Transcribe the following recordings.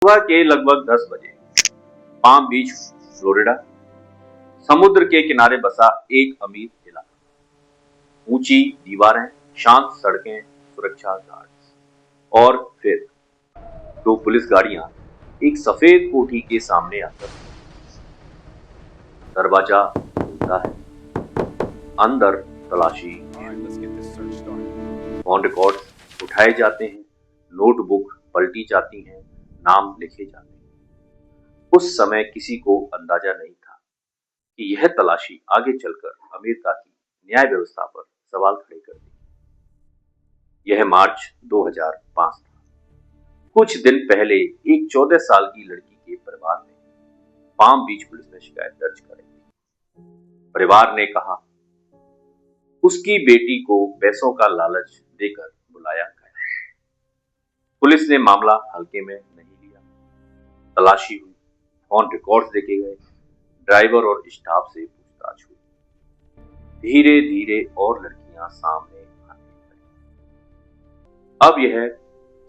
सुबह के लगभग 10 बजे पाम बीच, फ्लोरिडा, समुद्र के किनारे बसा एक अमीर इलाका। ऊंची दीवारें, शांत सड़कें, सुरक्षा गार्ड्स और फिर दो पुलिस गाड़ियां एक सफेद कोठी के सामने आकर दरवाजा खुलता है। अंदर तलाशी, फोन रिकॉर्ड्स उठाए जाते हैं, नोटबुक पलटी जाती हैं, नाम लिखे जाते हैं। उस समय किसी को अंदाजा नहीं था कि यह तलाशी आगे चलकर अमेरिका की न्याय व्यवस्था पर सवाल खड़े कर देगी। यह मार्च 2005 था। कुछ दिन पहले एक 14 साल की लड़की के परिवार ने पाम बीच पुलिस में शिकायत दर्ज कराई थी। परिवार ने कहा उसकी बेटी को पैसों का लालच देकर बुलाया गया। पुलिस ने मामला हल्के में नहीं लिया। तलाशी हुई, फोन रिकॉर्ड्स देखे गए, ड्राइवर और स्टाफ से पूछताछ हुई। धीरे धीरे और लड़कियां सामने आने लगी। अब यह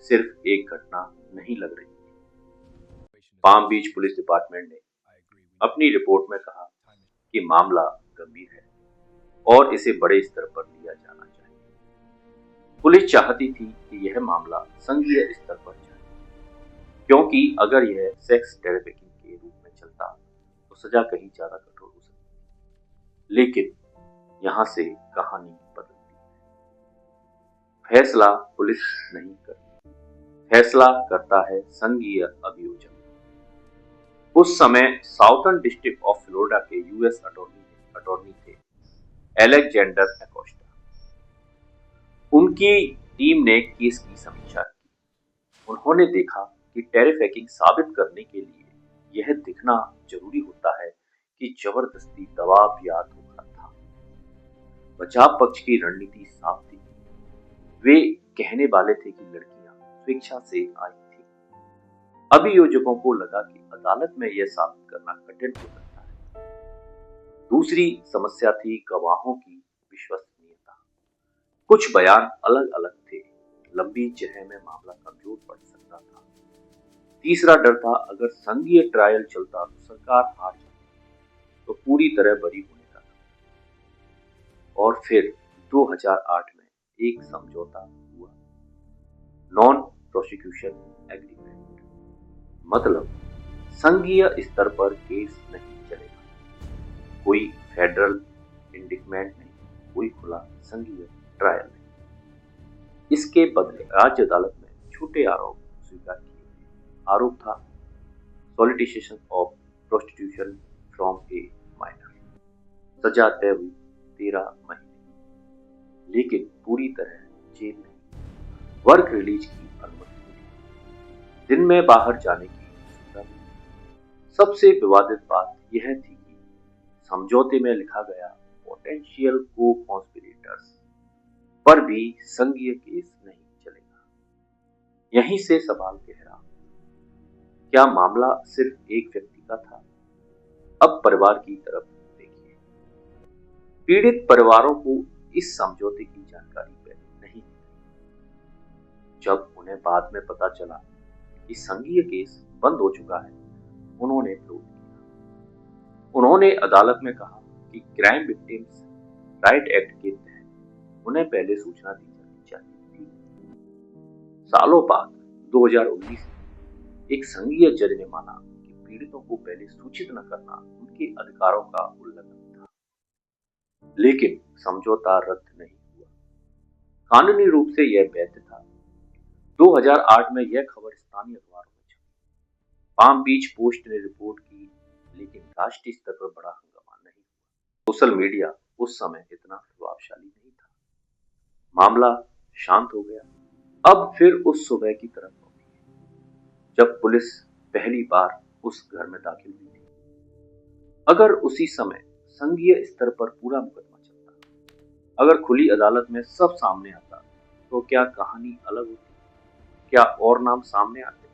सिर्फ एक घटना नहीं लग रही थी। पाम बीच पुलिस डिपार्टमेंट ने अपनी रिपोर्ट में कहा कि मामला गंभीर है और इसे बड़े स्तर पर लिया जाना चाहिए। पुलिस चाहती थी कि यह मामला संघीय स्तर पर जाए, क्योंकि अगर यह सेक्स ट्रैफिकिंग के रूप में चलता तो सजा कहीं ज्यादा कठोर हो सकती। लेकिन यहां से कहानी बदलती है। फैसला पुलिस नहीं करती, फैसला करता है संघीय अभियोजक। उस समय साउथर्न डिस्ट्रिक्ट ऑफ फ्लोरिडा के यूएस अटॉर्नी थे एलेक्जेंडर अकोस्टा। उनकी टीम ने केस की समीक्षा की। उन्होंने देखा कि टेरिफिकिंग साबित करने के लिए यह दिखना जरूरी होता है कि जबरदस्ती दबाव या धोखा था। बचाव पक्ष की रणनीति साफ थी। वे कहने वाले थे कि लड़कियां स्वेच्छा से आई थी। अभियोजकों को लगा कि अदालत में यह साबित करना कठिन हो सकता है। दूसरी समस्या थी गवाहों की विश्वसनीयता। कुछ बयान अलग अलग थे। लंबी जह में मामला कमजोर पड़ सकता था। तीसरा डर था, अगर संघीय ट्रायल चलता तो सरकार हार जाती तो पूरी तरह बरी होने का था। और फिर 2008 में एक समझौता हुआ, नॉन प्रोसिक्यूशन एग्रीमेंट। मतलब संघीय स्तर पर केस नहीं चलेगा, कोई फेडरल इंडिक्टमेंट नहीं, कोई खुला संघीय ट्रायल नहीं। इसके बदले राज्य अदालत में छोटे आरोप स्वीकार किए गए। आरोप था solicitation of prostitution from A minor. सजा तय हुई 13 महीने, लेकिन पूरी तरह जेल नहीं। वर्क रिलीज की अनुमति मिली, दिन में बाहर जाने की सुविधा मिली। सबसे विवादित बात यह थी कि समझौते में लिखा गया पोटेंशियल को कॉन्स्पिरेटर्स पर भी संघीय केस नहीं चलेगा। यहीं से सवाल गहरा, क्या मामला सिर्फ एक व्यक्ति का था? अब परिवार की तरफ देखिए। पीड़ित परिवारों को इस समझौते की जानकारी पहले नहीं थी। जब उन्हें बाद में पता चला कि संघीय केस बंद हो चुका है, उन्होंने विरोध किया। उन्होंने अदालत में कहा कि क्राइम विक्टिम्स राइट एक्ट के तहत उन्हें पहले सूचना दी जानी चाहिए थी। सालों बाद 2019 में एक संघीय जज ने माना कि पीड़ितों को पहले सूचित न करना उनके अधिकारों का उल्लंघन था। लेकिन समझौता रद्द नहीं हुआ। कानूनी रूप से यह वैध था। 2008 में यह खबर स्थानीय अखबारों में छपी। पाम बीच पोस्ट ने रिपोर्ट की, लेकिन राष्ट्रीय स्तर पर बड़ा हंगामा नहीं हुआ। सोशल मीडिया उस समय इतना प्रभावशाली नहीं था। मामला शांत हो गया। अब फिर उस सुबह की तरफ लौटी है जब पुलिस पहली बार उस घर में दाखिल हुई थी। अगर उसी समय संघीय स्तर पर पूरा मुकदमा चलता, अगर खुली अदालत में सब सामने आता, तो क्या कहानी अलग होती? क्या और नाम सामने आते?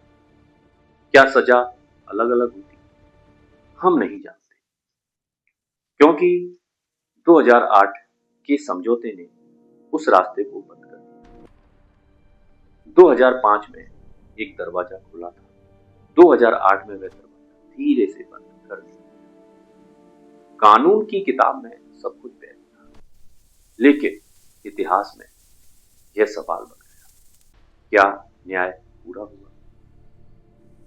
क्या सजा अलग अलग होती? हम नहीं जानते, क्योंकि 2008 के समझौते ने उस रास्ते को बंद कर दिया। 2005 में एक दरवाजा खुला था। 2008 में वह दरवाजा धीरे से बंद कर दिया। कानून की किताब में सब कुछ तय था, लेकिन इतिहास में यह सवाल बन गया, क्या न्याय पूरा हुआ?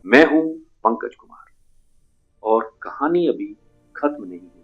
मैं हूं पंकज कुमार और कहानी अभी खत्म नहीं हुई।